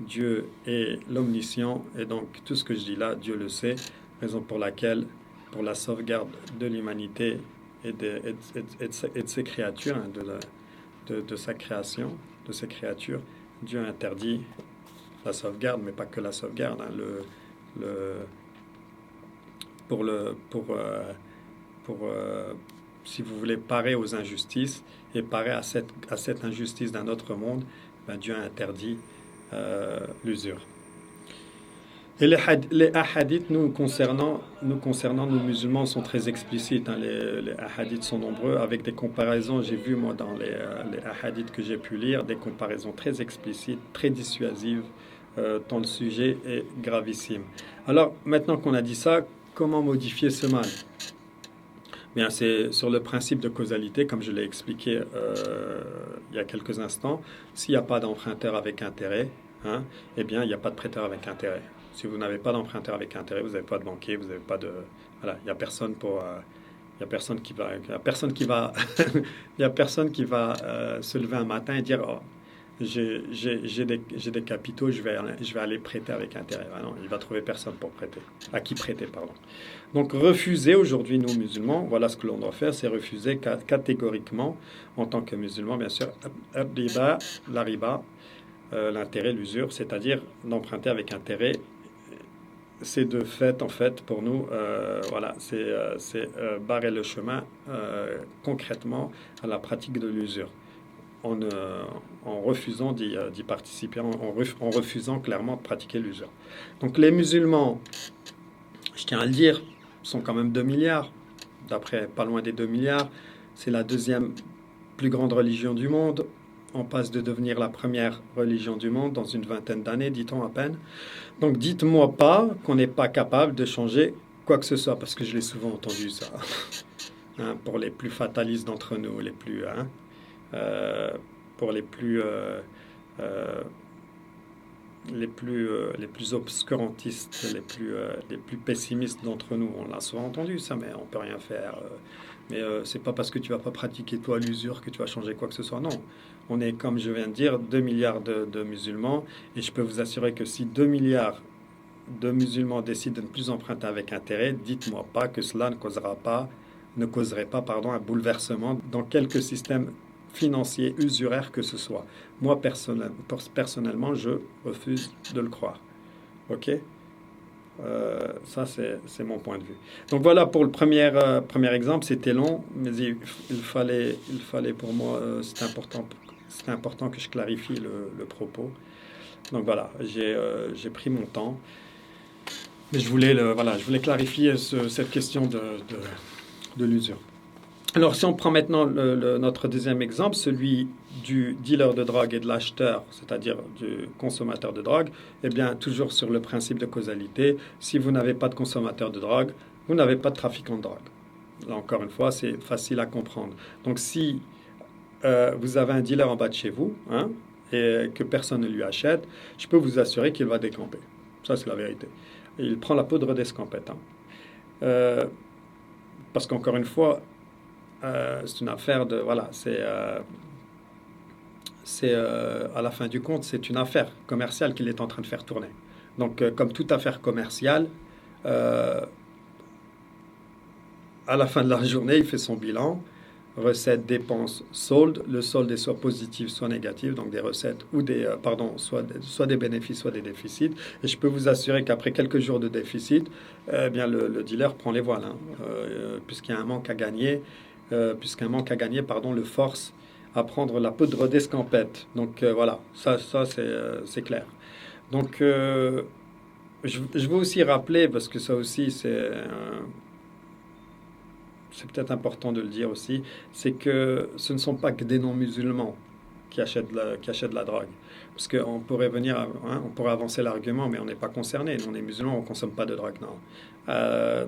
Dieu est l'omniscient et donc tout ce que je dis là, Dieu le sait, raison pour laquelle, pour la sauvegarde de l'humanité et de ses créatures, hein, de sa création, de ses créatures, Dieu interdit la sauvegarde, mais pas que la sauvegarde, hein, si vous voulez parer aux injustices et parer à cette injustice d'un autre monde, ben Dieu a interdit l'usure. Et les hadiths nous concernant, nous musulmans, sont très explicites. Hein. Les hadiths sont nombreux, avec des comparaisons. J'ai vu, moi, dans les hadiths que j'ai pu lire, des comparaisons très explicites, très dissuasives, tant le sujet est gravissime. Alors, maintenant qu'on a dit ça, comment modifier ce mal? Bien, c'est sur le principe de causalité, comme je l'ai expliqué il y a quelques instants. S'il n'y a pas d'emprunteur avec intérêt, hein, eh bien, il n'y a pas de prêteur avec intérêt. Si vous n'avez pas d'emprunteur avec intérêt, vous n'avez pas de banquier, vous n'avez pas de... Voilà, il n'y a personne pour... il y a personne qui va... Il y a personne qui va... il y a personne qui va se lever un matin et dire... Oh, j'ai des capitaux, je vais aller prêter avec intérêt. Ah non, il va trouver personne pour prêter. À qui prêter, pardon. Donc refuser aujourd'hui, nous musulmans, voilà ce que l'on doit faire, c'est refuser catégoriquement, en tant que musulmans, bien sûr, la riba, l'intérêt, l'usure, c'est-à-dire d'emprunter avec intérêt. C'est de fait, en fait, pour nous, voilà, c'est barrer le chemin concrètement à la pratique de l'usure. En refusant d'y participer, en refusant clairement de pratiquer l'usure. Donc les musulmans, je tiens à le dire, sont quand même 2 milliards, d'après pas loin des 2 milliards. C'est la deuxième plus grande religion du monde. On passe de devenir la première religion du monde dans une vingtaine d'années, dit-on à peine. Donc dites-moi pas qu'on n'est pas capable de changer quoi que ce soit, parce que je l'ai souvent entendu ça. Hein, pour les plus fatalistes d'entre nous, les plus... Hein, pour les plus obscurantistes, les plus pessimistes d'entre nous. On l'a souvent entendu ça, mais on peut rien faire. Mais c'est pas parce que tu vas pas pratiquer toi l'usure que tu vas changer quoi que ce soit. Non, on est, comme je viens de dire, 2 milliards de musulmans, et je peux vous assurer que si 2 milliards de musulmans décident de ne plus emprunter avec intérêt, dites-moi pas que cela ne causerait pas un bouleversement dans quelques systèmes financiers usuraires que ce soit. Moi, personnellement, je refuse de le croire. Ok? Ça, c'est mon point de vue. Donc voilà pour le premier exemple. C'était long, mais il fallait pour moi, c'est important que je clarifie le propos. Donc voilà, j'ai pris mon temps. Mais je voulais clarifier cette question de l'usure. Alors, si on prend maintenant notre deuxième exemple, celui du dealer de drogue et de l'acheteur, c'est-à-dire du consommateur de drogue, eh bien, toujours sur le principe de causalité, si vous n'avez pas de consommateur de drogue, vous n'avez pas de trafiquant de drogue. Là, encore une fois, c'est facile à comprendre. Donc, si vous avez un dealer en bas de chez vous, hein, et que personne ne lui achète, je peux vous assurer qu'il va décamper. Ça, c'est la vérité. Il prend la poudre d'escampette. Hein. Parce qu'encore une fois, c'est une affaire de... Voilà, à la fin du compte, c'est une affaire commerciale qu'il est en train de faire tourner. Donc, comme toute affaire commerciale, à la fin de la journée, il fait son bilan, recettes, dépenses, solde. Le solde est soit positif, soit négatif, donc des recettes ou soit des bénéfices, soit des déficits. Et je peux vous assurer qu'après quelques jours de déficit, eh bien le dealer prend les voiles, hein, puisqu'il y a un manque à gagner. Le force à prendre la poudre d'escampette. Donc voilà, ça c'est clair. Donc je veux aussi rappeler, parce que ça aussi c'est peut-être important de le dire aussi, c'est que ce ne sont pas que des non-musulmans qui achètent de la drogue. Parce qu'on pourrait venir, on pourrait avancer l'argument, mais on n'est pas concerné. Nous, on est musulmans, on ne consomme pas de drogue, non.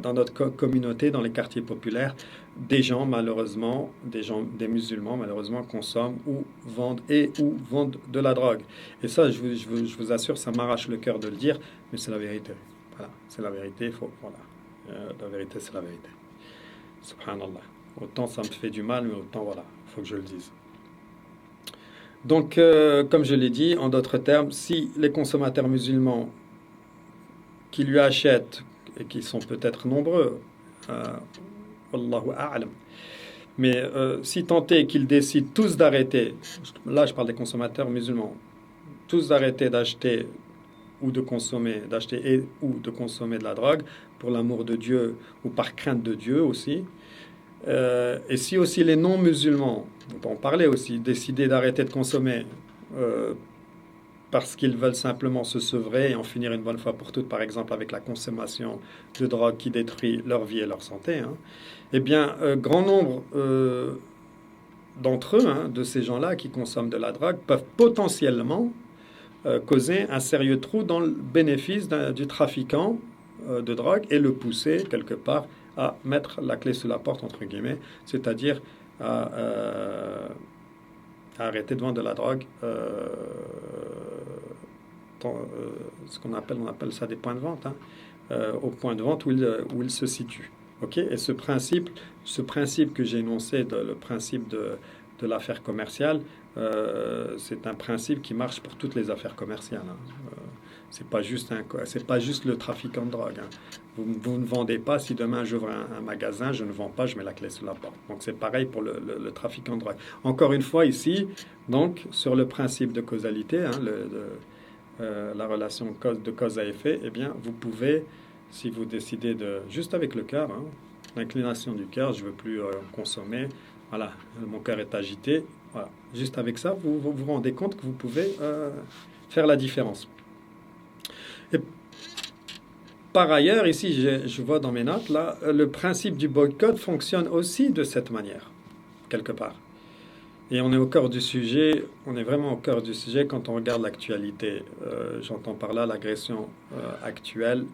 Dans notre communauté, dans les quartiers populaires, des gens, malheureusement, des musulmans, malheureusement, consomment ou vendent de la drogue. Et ça, je vous assure, ça m'arrache le cœur de le dire, mais c'est la vérité. Voilà, c'est la vérité, voilà. La vérité, c'est la vérité. Subhanallah. Autant ça me fait du mal, mais autant, voilà, il faut que je le dise. Donc, comme je l'ai dit, en d'autres termes, si les consommateurs musulmans qui lui achètent, et qui sont peut-être nombreux, Wallahu a'lam, mais si tant est qu'ils décident tous d'arrêter, là je parle des consommateurs musulmans, tous d'arrêter d'acheter ou de consommer, ou de consommer de la drogue pour l'amour de Dieu ou par crainte de Dieu aussi, et si aussi les non-musulmans, on peut en parler aussi, décider d'arrêter de consommer parce qu'ils veulent simplement se sevrer et en finir une bonne fois pour toutes, par exemple avec la consommation de drogue qui détruit leur vie et leur santé, hein, eh bien, grand nombre d'entre eux, hein, de ces gens-là qui consomment de la drogue, peuvent potentiellement causer un sérieux trou dans le bénéfice du trafiquant de drogue et le pousser quelque part à mettre la clé sous la porte, entre guillemets, c'est-à-dire à arrêter de vendre de la drogue, ce qu'on appelle, on appelle ça des points de vente, hein, au point de vente où il se situe. Okay, et ce principe que j'ai énoncé, le principe de l'affaire commerciale, c'est un principe qui marche pour toutes les affaires commerciales. Hein. C'est pas juste le trafiquant de drogue. Hein. Vous ne vendez pas. Si demain j'ouvre un magasin, je ne vends pas, je mets la clé sous la porte. Donc c'est pareil pour le trafiquant de drogue. Encore une fois ici, donc sur le principe de causalité, hein, la relation de cause à effet, eh bien vous pouvez, si vous décidez de juste avec le cœur, hein, l'inclination du cœur, je veux plus consommer. Voilà, mon cœur est agité. Voilà. Juste avec ça, vous rendez compte que vous pouvez faire la différence. Et par ailleurs, ici, je vois dans mes notes, là, le principe du boycott fonctionne aussi de cette manière, quelque part. Et on est au cœur du sujet, on est vraiment au cœur du sujet quand on regarde l'actualité. J'entends par là l'agression actuelle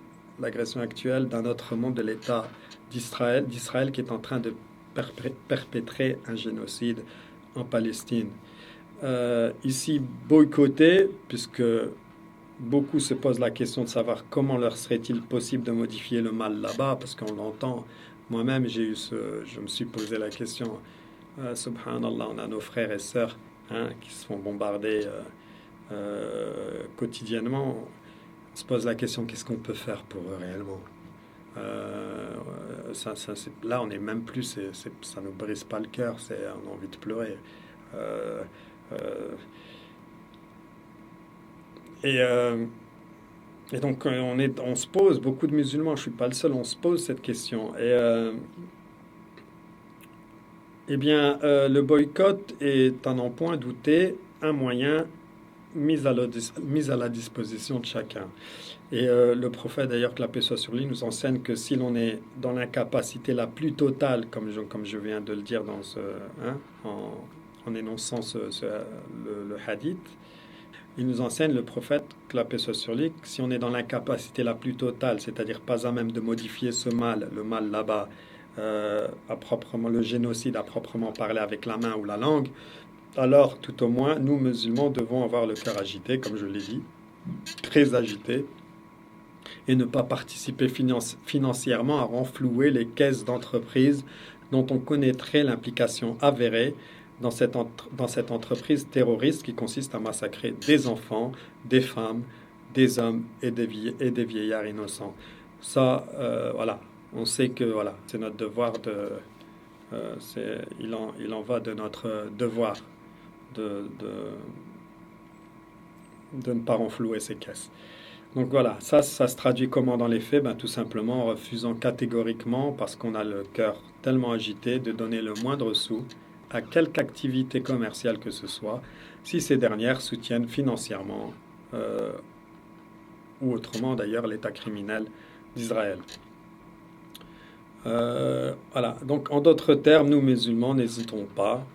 d'un autre monde de l'État d'Israël qui est en train de perpétrer un génocide en Palestine. Ici, boycotter, puisque beaucoup se posent la question de savoir comment leur serait-il possible de modifier le mal là-bas, parce qu'on l'entend. Moi-même, je me suis posé la question, subhanallah, on a nos frères et sœurs, hein, qui se font bombarder quotidiennement. On se pose la question, qu'est-ce qu'on peut faire pour eux réellement? Là, on n'est même plus, ça nous brise pas le cœur, on a envie de pleurer. Et donc, on se pose, beaucoup de musulmans, je ne suis pas le seul, on se pose cette question. Eh bien, le boycott est, à n'en point douter, un moyen mis à la disposition de chacun. Et le prophète, d'ailleurs, que la paix soit sur lui, nous enseigne que si l'on est dans l'incapacité la plus totale, comme je viens de le dire en énonçant le hadith, il nous enseigne, le prophète, que la paix soit sur lui, que si on est dans l'incapacité la plus totale, c'est-à-dire pas à même de modifier ce mal, le mal là-bas, le génocide à proprement parler avec la main ou la langue, alors tout au moins, nous musulmans devons avoir le cœur agité, comme je l'ai dit, très agité, et ne pas participer financièrement à renflouer les caisses d'entreprises dont on connaîtrait l'implication avérée dans cette entreprise terroriste qui consiste à massacrer des enfants, des femmes, des hommes et des vieillards innocents. Ça, voilà, on sait que voilà, c'est notre devoir il en va de notre devoir de ne pas renflouer ces caisses. Donc voilà, ça se traduit comment dans les faits? Tout simplement en refusant catégoriquement, parce qu'on a le cœur tellement agité, de donner le moindre sou à quelque activité commerciale que ce soit, si ces dernières soutiennent financièrement ou autrement d'ailleurs l'État criminel d'Israël. Voilà, donc en d'autres termes, nous musulmans n'hésitons pas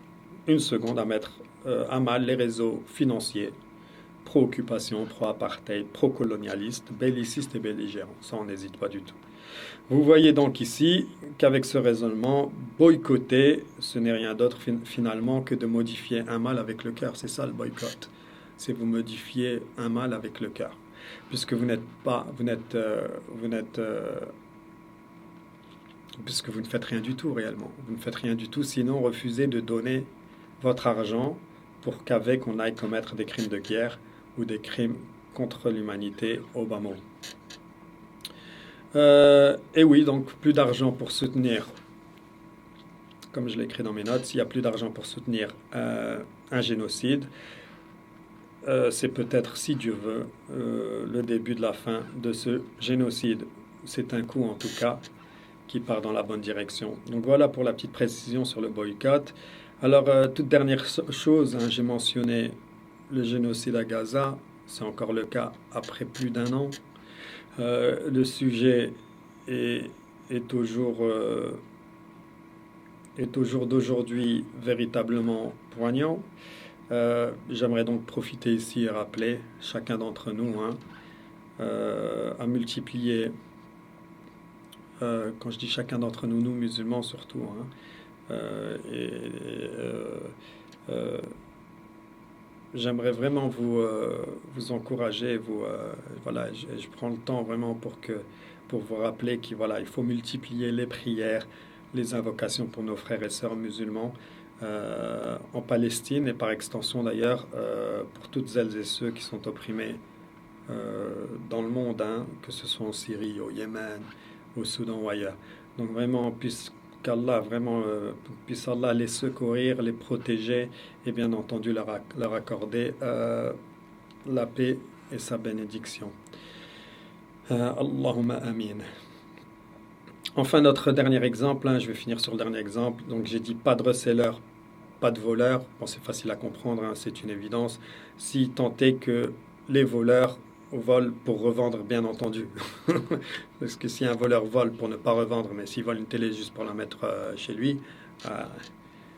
une seconde à mettre un mal les réseaux financiers, pro-occupation, pro-apartheid, pro-colonialiste, belliciste et belligérant. Ça, on n'hésite pas du tout. Vous voyez donc ici qu'avec ce raisonnement, boycotter, ce n'est rien d'autre finalement que de modifier un mal avec le cœur. C'est ça le boycott. C'est vous modifier un mal avec le cœur. Puisque puisque vous ne faites rien du tout réellement. Vous ne faites rien du tout, sinon refusez de donner votre argent pour qu'avec on aille commettre des crimes de guerre ou des crimes contre l'humanité au bas mot. Et oui, donc plus d'argent pour soutenir, comme je l'ai écrit dans mes notes, s'il n'y a plus d'argent pour soutenir un génocide, c'est peut-être, si Dieu veut, le début de la fin de ce génocide. C'est un coup, en tout cas, qui part dans la bonne direction. Donc voilà pour la petite précision sur le boycott. Alors, toute dernière chose, hein, j'ai mentionné le génocide à Gaza, c'est encore le cas après plus d'un an. Le sujet est au jour d'aujourd'hui véritablement poignant. J'aimerais donc profiter ici et rappeler chacun d'entre nous à multiplier, quand je dis chacun d'entre nous, nous musulmans surtout, j'aimerais vraiment vous encourager, voilà, je prends le temps vraiment pour vous rappeler qu'il voilà, il faut multiplier les prières, les invocations pour nos frères et sœurs musulmans en Palestine et par extension d'ailleurs pour toutes celles et ceux qui sont opprimés dans le monde, hein, que ce soit en Syrie, au Yémen, au Soudan ou ailleurs. Donc vraiment, puisse Allah les secourir, les protéger et bien entendu leur accorder la paix et sa bénédiction. Allahumma amin. Enfin, notre dernier exemple, hein, je vais finir sur le dernier exemple. Donc j'ai dit pas de reseller, pas de voleur. Bon, c'est facile à comprendre, hein, c'est une évidence. Si tant est que les voleurs volent pour revendre, bien entendu. Parce que si un voleur vole pour ne pas revendre, mais s'il vole une télé juste pour la mettre chez lui,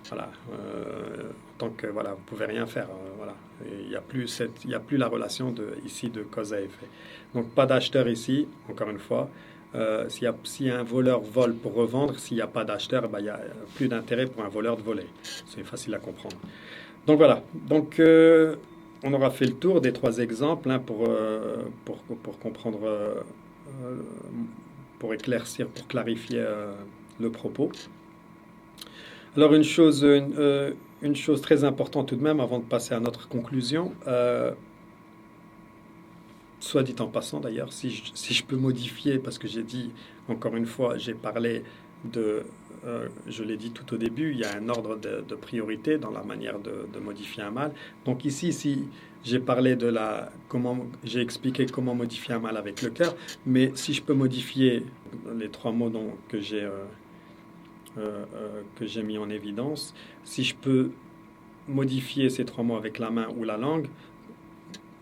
voilà, en tant que voilà, vous pouvez rien faire. Voilà, il n'y a plus la relation ici de cause à effet. Donc pas d'acheteur ici, encore une fois. Si un voleur vole pour revendre, s'il n'y a pas d'acheteur, il n'y a plus d'intérêt pour un voleur de voler. C'est facile à comprendre. Donc voilà. Donc on aura fait le tour des trois exemples hein, pour comprendre, pour éclaircir, pour clarifier le propos. Alors une chose très importante tout de même avant de passer à notre conclusion, soit dit en passant d'ailleurs, si je peux modifier, parce que j'ai dit, encore une fois, j'ai parlé je l'ai dit tout au début, il y a un ordre de priorité dans la manière de modifier un mal. Donc ici, si j'ai parlé j'ai expliqué comment modifier un mal avec le cœur, mais si je peux modifier les trois mots que j'ai mis en évidence, si je peux modifier ces trois mots avec la main ou la langue,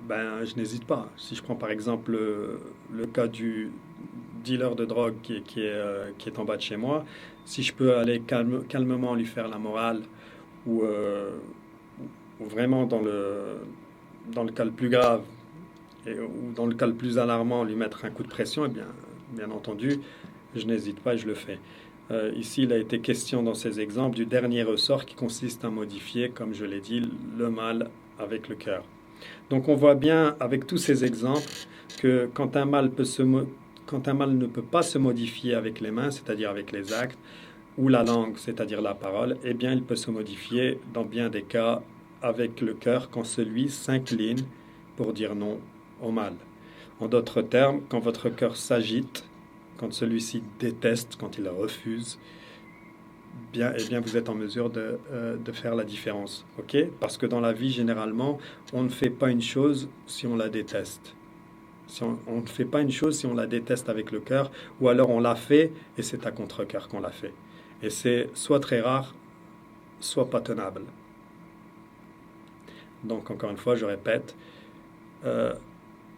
je n'hésite pas. Si je prends par exemple le cas du dealer de drogue qui est en bas de chez moi, si je peux aller calmement lui faire la morale ou vraiment dans le cas le plus grave ou dans le cas le plus alarmant lui mettre un coup de pression, bien entendu, je n'hésite pas et je le fais. Ici, il a été question dans ces exemples du dernier ressort qui consiste à modifier, comme je l'ai dit, le mal avec le cœur. Donc on voit bien avec tous ces exemples que quand un mal ne peut pas se modifier avec les mains, c'est-à-dire avec les actes, ou la langue, c'est-à-dire la parole, eh bien il peut se modifier dans bien des cas avec le cœur quand celui s'incline pour dire non au mal. En d'autres termes, quand votre cœur s'agite, quand celui-ci déteste, quand il refuse, eh bien vous êtes en mesure de faire la différence. Okay ? Parce que dans la vie, généralement, on ne fait pas une chose si on la déteste. On ne fait pas une chose si on la déteste avec le cœur, ou alors on l'a fait et c'est à contre-cœur qu'on l'a fait. Et c'est soit très rare, soit pas tenable. Donc encore une fois, je répète,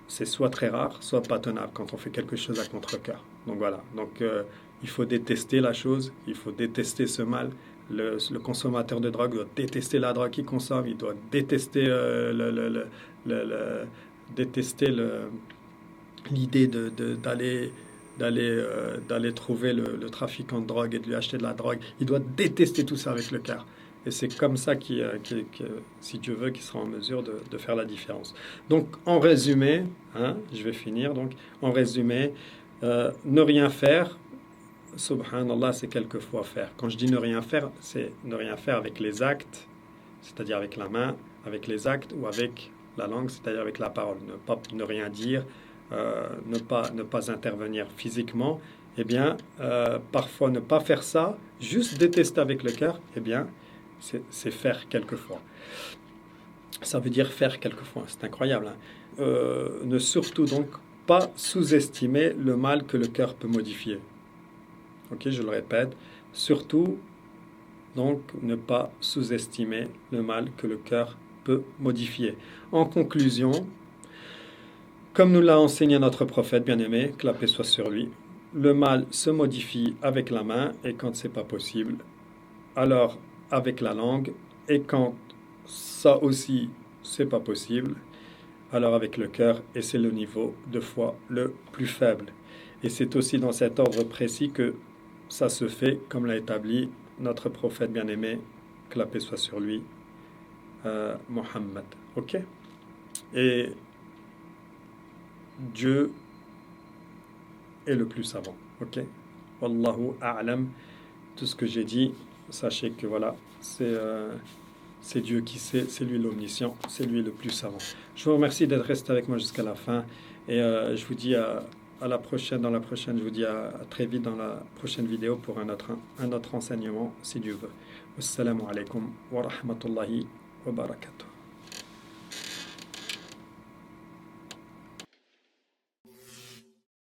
c'est soit très rare, soit pas tenable quand on fait quelque chose à contre-cœur. Donc voilà, il faut détester la chose, il faut détester ce mal Le consommateur de drogue doit détester la drogue qu'il consomme, il doit détester détester l'idée d'aller trouver le trafiquant de drogue et de lui acheter de la drogue. Il doit détester tout ça avec le cœur. Et c'est comme ça, si Dieu veut, qu'il sera en mesure de faire la différence. Donc, en résumé, hein, je vais finir. Donc, en résumé, ne rien faire, subhanallah, c'est quelquefois faire. Quand je dis ne rien faire, c'est ne rien faire avec les actes, c'est-à-dire avec la main, avec les actes, ou avec la langue, c'est-à-dire avec la parole. Ne rien dire, ne pas intervenir physiquement. Eh bien, parfois ne pas faire ça, juste détester avec le cœur, eh bien, c'est faire quelquefois. Ça veut dire faire quelquefois, c'est incroyable. Hein. Ne surtout donc pas sous-estimer le mal que le cœur peut modifier. Ok, je le répète, surtout donc ne pas sous-estimer le mal que le cœur peut modifier. En conclusion, comme nous l'a enseigné notre prophète bien-aimé, que la paix soit sur lui, le mal se modifie avec la main et quand c'est pas possible, alors avec la langue, et quand ça aussi c'est pas possible, alors avec le cœur, et c'est le niveau de foi le plus faible. Et c'est aussi dans cet ordre précis que ça se fait, comme l'a établi notre prophète bien-aimé, que la paix soit sur lui, Mohammed. Ok? Et Dieu est le plus savant. Ok? Wallahu a'lam. Tout ce que j'ai dit, sachez que voilà, c'est Dieu qui sait, c'est lui l'omniscient, c'est lui le plus savant. Je vous remercie d'être resté avec moi jusqu'à la fin et je vous dis à la prochaine, dans la prochaine, je vous dis à très vite dans la prochaine vidéo pour un autre enseignement, si Dieu veut. Wassalamu alaikum wa rahmatullahi wa barakatuh.